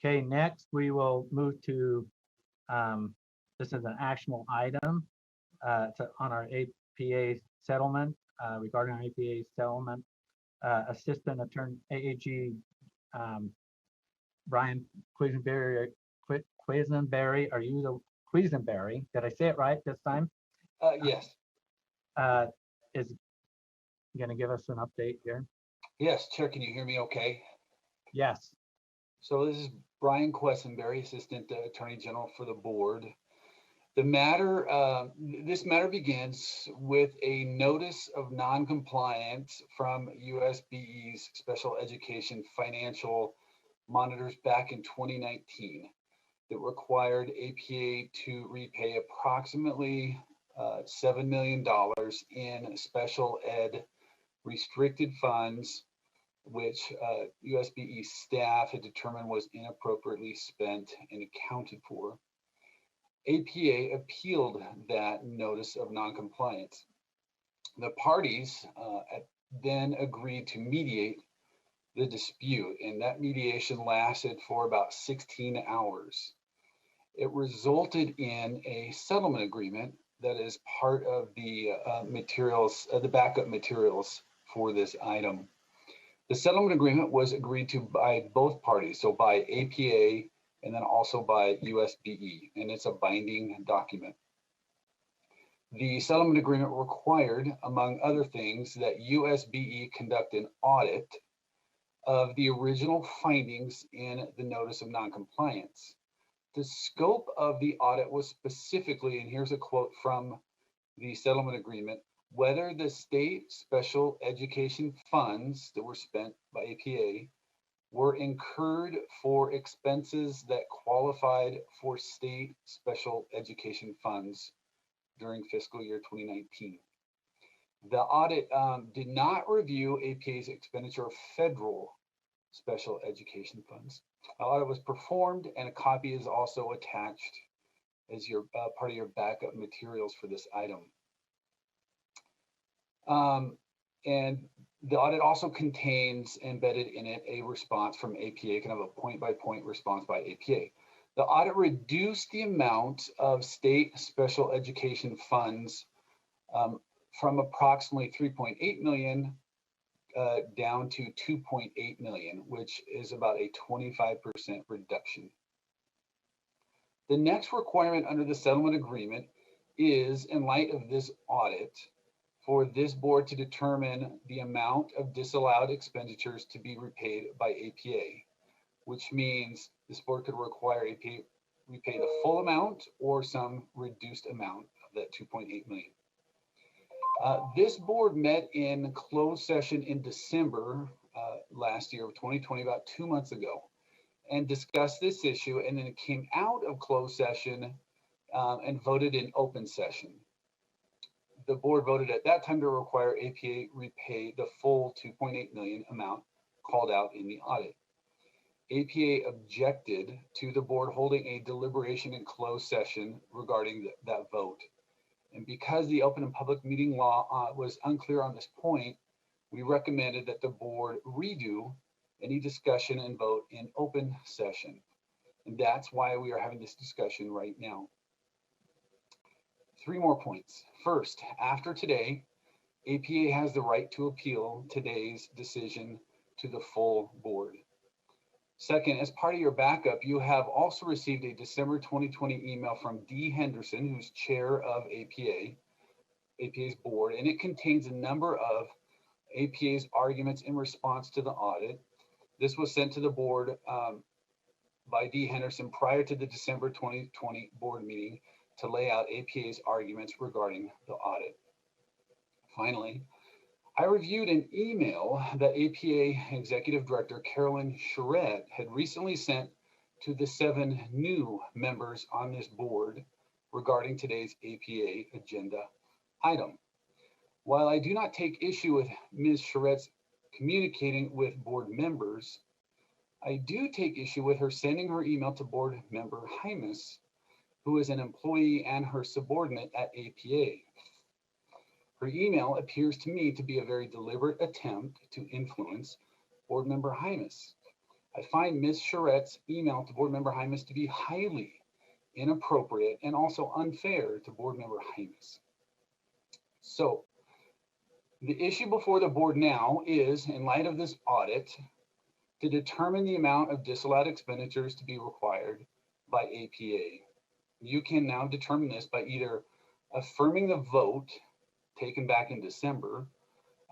Okay, next we will move to, this is an actionable item on our APA settlement, regarding our APA settlement. Assistant Attorney AAG Brian Quisenberry, are you the Quisenberry? Did I say it right this time? Yes. Is going to give us an update here. Yes, Chair, can you hear me okay? Yes. So this is Brian Quessenberry, Assistant Attorney General for the board. The matter, this matter begins with a notice of non-compliance from USBE's Special Education Financial Monitors back in 2019 that required APA to repay approximately $7 million in special ed restricted funds, which USBE staff had determined was inappropriately spent and accounted for. APA appealed that notice of noncompliance. The parties then agreed to mediate the dispute, and that mediation lasted for about 16 hours. It resulted in a settlement agreement that is part of the materials, the backup materials for this item. The settlement agreement was agreed to by both parties, so by APA and then also by USBE, and it's a binding document. The settlement agreement required, among other things, that USBE conduct an audit of the original findings in the notice of noncompliance. The scope of the audit was specifically, and here's a quote from the settlement agreement, whether the state special education funds that were spent by APA were incurred for expenses that qualified for state special education funds during fiscal year 2019. The audit did not review APA's expenditure of federal special education funds. The audit was performed, and a copy is also attached as your part of your backup materials for this item. And the audit also contains embedded in it a response from APA, kind of a point-by-point response by APA. The audit reduced the amount of state special education funds from approximately 3.8 million down to 2.8 million, which is about a 25% reduction. The next requirement under the settlement agreement is, in light of this audit, for this board to determine the amount of disallowed expenditures to be repaid by APA, which means this board could require APA repay the full amount or some reduced amount of that 2.8 million. This board met in closed session in December last year of 2020, about 2 months ago, and discussed this issue, and then it came out of closed session and voted in open session. The board voted at that time to require APA repay the full 2.8 million amount called out in the audit. APA objected to the board holding a deliberation in closed session regarding that vote. And because the open and public meeting law was unclear on this point, we recommended that the board redo any discussion and vote in open session. And that's why we are having this discussion right now. 3 more points. First, after today, APA has the right to appeal today's decision to the full board. Second, as part of your backup, you have also received a December 2020 email from Dee Henderson, who's chair of APA's board, and it contains a number of APA's arguments in response to the audit. This was sent to the board by Dee Henderson prior to the December 2020 board meeting to lay out APA's arguments regarding the audit. Finally, I reviewed an email that APA Executive Director Carolyn Charette had recently sent to the 7 new members on this board regarding today's APA agenda item. While I do not take issue with Ms. Charette's communicating with board members, I do take issue with her sending her email to board member Hymas, who is an employee and her subordinate at APA. Her email appears to me to be a very deliberate attempt to influence board member Hymas. I find Ms. Charette's email to Board Member Hymas to be highly inappropriate and also unfair to Board Member Hymas. So the issue before the board now is, in light of this audit, to determine the amount of disallowed expenditures to be required by APA. You can now determine this by either affirming the vote taken back in December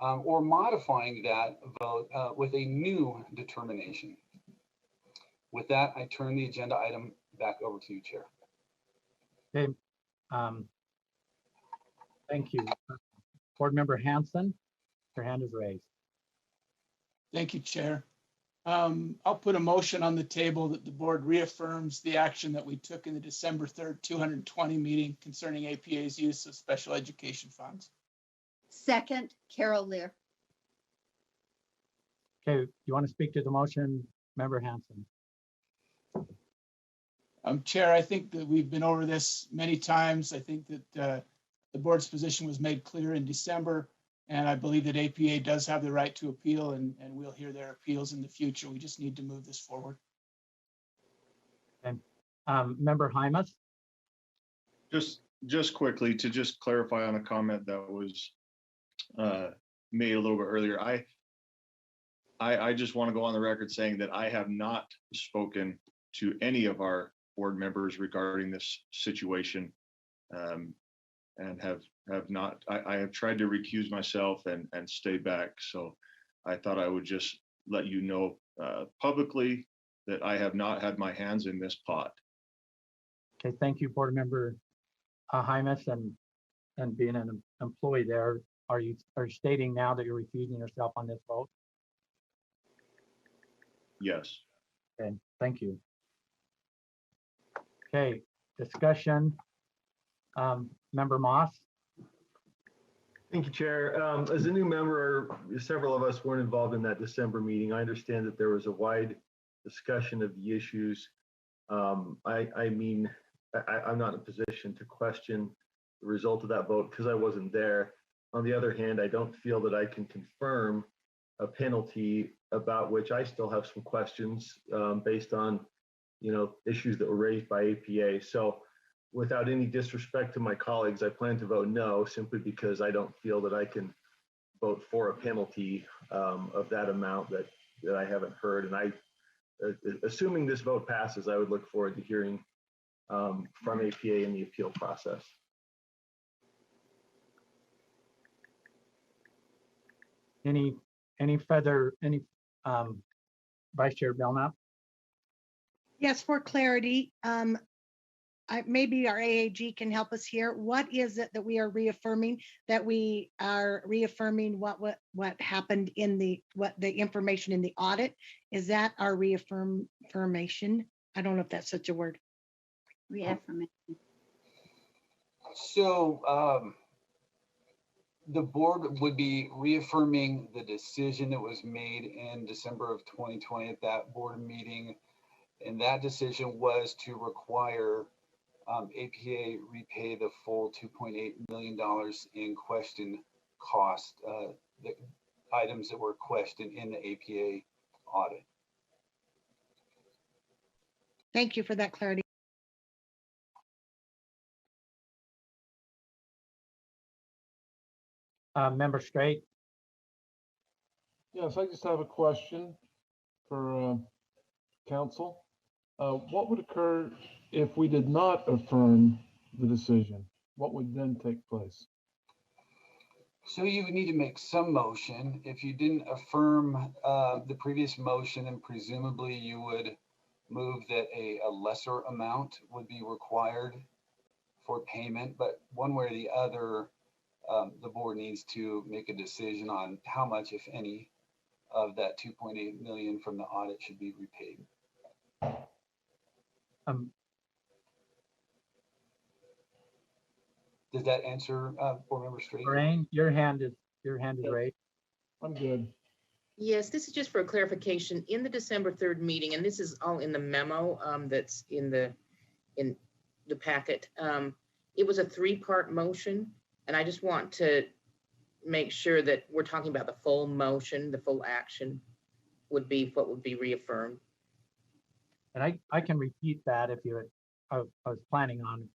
or modifying that vote with a new determination. With that, I turn the agenda item back over to you, Chair. Okay, thank you. Board Member Hanson, your hand is raised. Thank you, Chair. I'll put a motion on the table that the board reaffirms the action that we took in the December 3rd, 220 meeting concerning APA's use of special education funds. Second, Carol Lear. Okay, you want to speak to the motion, Member Hanson? Chair, I think that we've been over this many times. I think that the board's position was made clear in December, and I believe that APA does have the right to appeal, and we'll hear their appeals in the future. We just need to move this forward. Okay. Member Hymas? Just quickly to just clarify on a comment that was made a little bit earlier. I just want to go on the record saying that I have not spoken to any of our board members regarding this situation, and have not. I have tried to recuse myself and stay back. So I thought I would just let you know publicly that I have not had my hands in this pot. Okay, thank you, Board Member Hymas, and being an employee there, are you stating now that you're recusing yourself on this vote? Yes. Okay, thank you. Okay, discussion. Member Moss? Thank you, Chair. As a new member, several of us weren't involved in that December meeting. I understand that there was a wide discussion of the issues. I'm not in a position to question the result of that vote because I wasn't there. On the other hand, I don't feel that I can confirm a penalty about which I still have some questions based on, issues that were raised by APA. So without any disrespect to my colleagues, I plan to vote no, simply because I don't feel that I can vote for a penalty of that amount that I haven't heard. And assuming this vote passes, I would look forward to hearing from APA in the appeal process. Any Vice Chair Belknap? Yes, for clarity, maybe our AAG can help us here. What is it that we are reaffirming? That we are reaffirming what happened in the information in the audit? Is that our reaffirmation? I don't know if that's such a word. Reaffirmation. So the board would be reaffirming the decision that was made in December of 2020 at that board meeting. And that decision was to require APA repay the full $2.8 million in question cost, the items that were questioned in the APA audit. Thank you for that clarity. Member Straight? Yes, I just have a question for council. What would occur if we did not affirm the decision? What would then take place? So you would need to make some motion. If you didn't affirm the previous motion, and presumably you would move that a lesser amount would be required for payment, but one way or the other, the board needs to make a decision on how much, if any, of that 2.8 million from the audit should be repaid. Does that answer Board Member Straight? Lorraine, your hand is raised. I'm good. Yes, this is just for a clarification. In the December 3rd meeting, and this is all in the memo that's in the packet, it was a 3-part motion, and I just want to make sure that we're talking about the full motion, the full action would be what would be reaffirmed. And I can repeat that if you, I was planning on,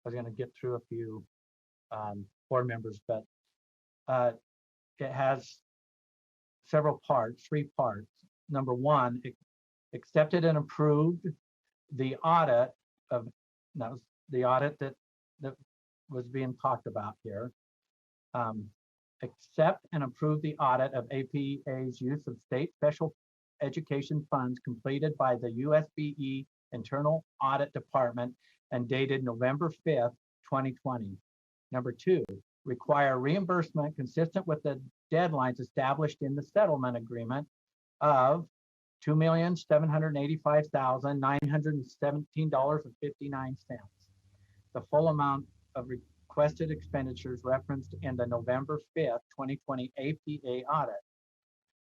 I was gonna get through a few board members, but it has several parts, 3 parts. Number 1, it accepted and approved the audit of, that was the audit that was being talked about here. Accept and approve the audit of APA's use of state special education funds completed by the USBE Internal Audit Department and dated November 5th, 2020. Number 2, require reimbursement consistent with the deadlines established in the settlement agreement of $2,785,917.59. The full amount of requested expenditures referenced in the November 5th, 2020 APA audit,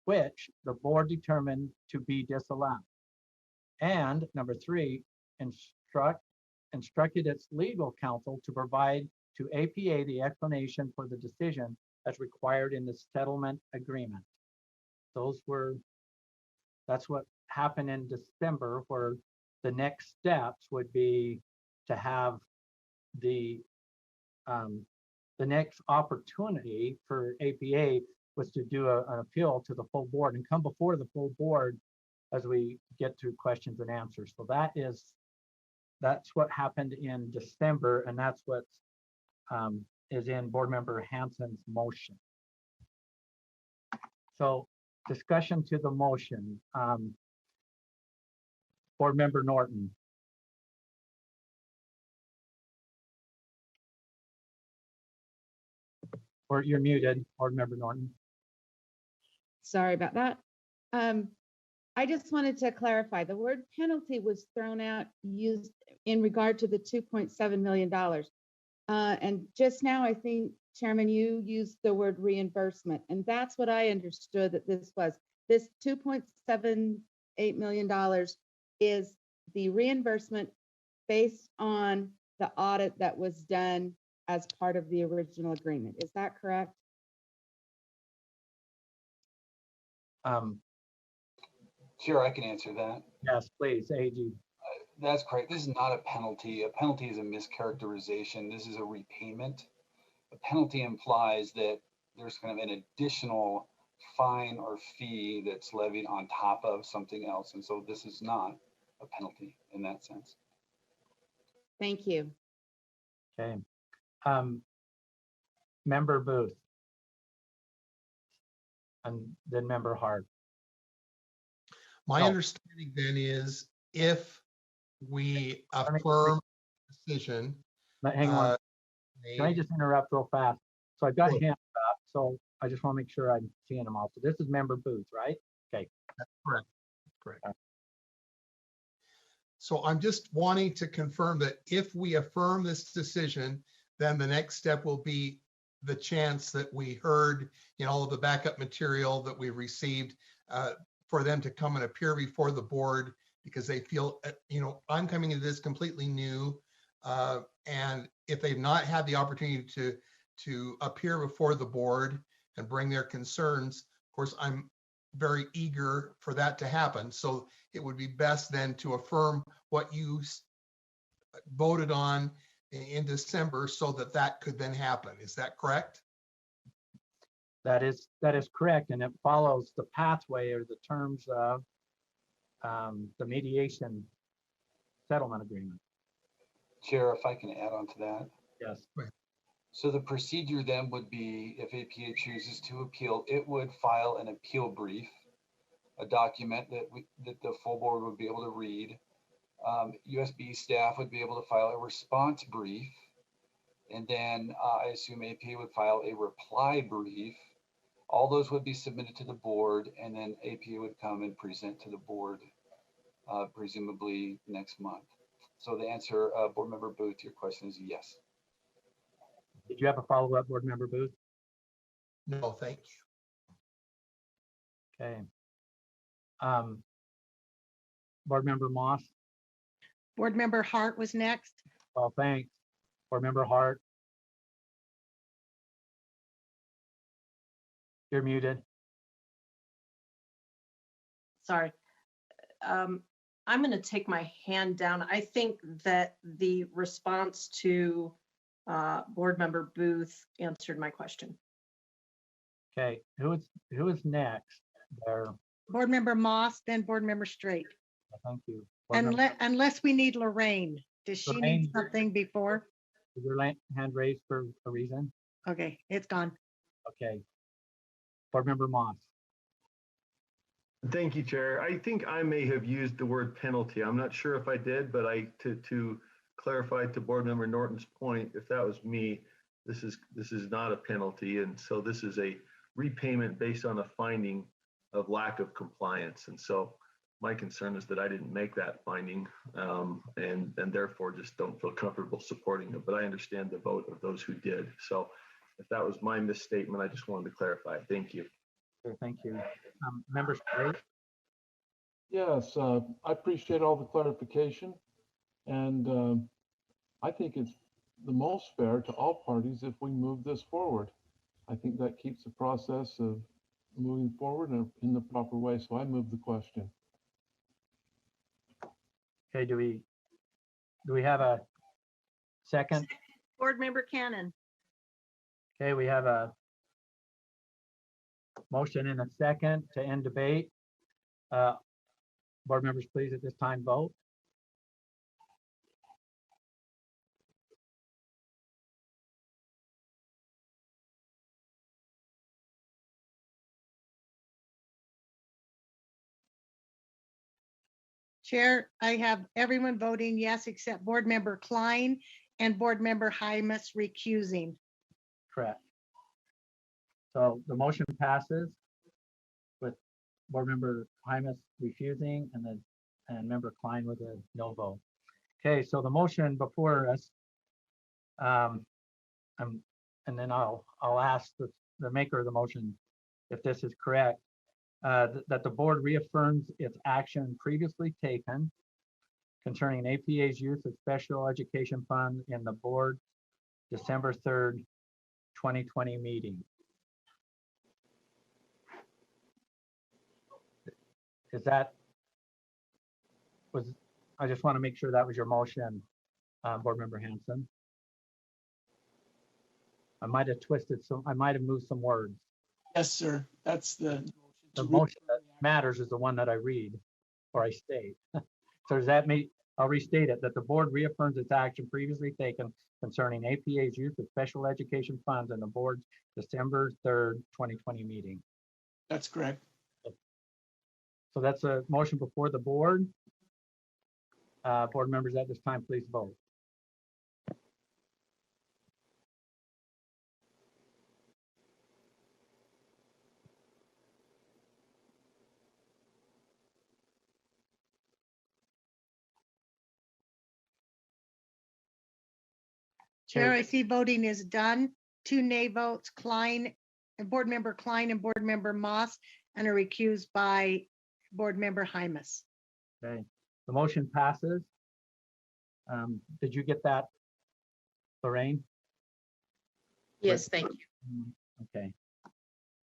which the board determined to be disallowed. And number 3, instructed its legal counsel to provide to APA the explanation for the decision as required in the settlement agreement. That's what happened in December, where the next steps would be to have the next opportunity for APA was to do an appeal to the full board and come before the full board as we get through questions and answers. So that's what happened in December, and that's what is in Board Member Hanson's motion. So discussion to the motion. Board Member Norton. Or you're muted, Board Member Norton. Sorry about that. I just wanted to clarify, the word penalty was thrown out used in regard to the $2.7 million. And just now, I think, Chairman, you used the word reimbursement, and that's what I understood that this was. This $2.78 million is the reimbursement based on the audit that was done as part of the original agreement. Is that correct? Sure, I can answer that. Yes, please, AG. That's correct. This is not a penalty. A penalty is a mischaracterization. This is a repayment. A penalty implies that there's kind of an additional fine or fee that's levied on top of something else. And so this is not a penalty in that sense. Thank you. Okay. Member Booth. And then Member Hart. My understanding then is if we affirm the decision. Hang on. Can I just interrupt real fast? So I've got hands up, so I just want to make sure I'm seeing them all. So this is Member Booth, right? Okay. That's correct. Correct. So I'm just wanting to confirm that if we affirm this decision, then the next step will be the chance that we heard in all of the backup material that we received for them to come and appear before the board because they feel, I'm coming into this completely new. And if they've not had the opportunity to appear before the board and bring their concerns, of course, I'm very eager for that to happen. So it would be best then to affirm what you voted on in December so that could then happen. Is that correct? That is correct. And it follows the pathway or the terms of the mediation settlement agreement. Chair, if I can add on to that. Yes. So the procedure then would be if APA chooses to appeal, it would file an appeal brief, a document that the full board would be able to read. USB staff would be able to file a response brief. And then I assume APA would file a reply brief. All those would be submitted to the board, and then APA would come and present to the board, presumably next month. So the answer, Board Member Booth, to your question is yes. Did you have a follow-up, Board Member Booth? No, thank you. Okay. Board Member Moss? Board Member Hart was next. Oh, thanks. Board Member Hart? You're muted. Sorry. I'm going to take my hand down. I think that the response to Board Member Booth answered my question. Okay, who is next there? Board Member Moss, then Board Member Straight. Thank you. Board Member- Unless we need Lorraine. Does she need Lorraine. something before? Is your hand raised for a reason? Okay, it's gone. Okay. Board Member Moss. Thank you, Chair. I think I may have used the word penalty. I'm not sure if I did, but to clarify to Board Member Norton's point, if that was me, this is not a penalty, and so this is a repayment based on a finding of lack of compliance. And so my concern is that I didn't make that finding, and therefore just don't feel comfortable supporting it. But I understand the vote of those who did. So if that was my misstatement, I just wanted to clarify. Thank you. Okay, thank you. Member Straight. Yes, I appreciate all the clarification. And I think it's the most fair to all parties if we move this forward. I think that keeps the process of moving forward in the proper way. So I move the question. Okay, do we have a second? Board Member Cannon. Okay, we have a motion and a second to end debate. Board members, please at this time vote. Chair, I have everyone voting yes, except Board Member Klein and Board Member Hymas recusing. Correct. So the motion passes with Board Member Hymas refusing and Member Klein with a no vote. Okay, so the motion before us, and then I'll ask the maker of the motion if this is correct, that the board reaffirms its action previously taken concerning APA's use of special education fund in the board December 3rd, 2020 meeting. I just want to make sure that was your motion, Board Member Hanson. I might have moved some words. Yes, sir. That's the Motion that matters is the one that I read or I state. So does that mean, I'll restate it, that the board reaffirms its action previously taken concerning APA's use of special education funds in the board's December 3rd, 2020 meeting. That's correct. So that's a motion before the board. Board members at this time, please vote. Chair, I see voting is done. 2 nay votes, Klein, and Board Member Klein and Board Member Moss, and are recused by Board Member Hymas. Okay, the motion passes. Did you get that, Lorraine? Yes, thank you. Okay,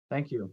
thank you.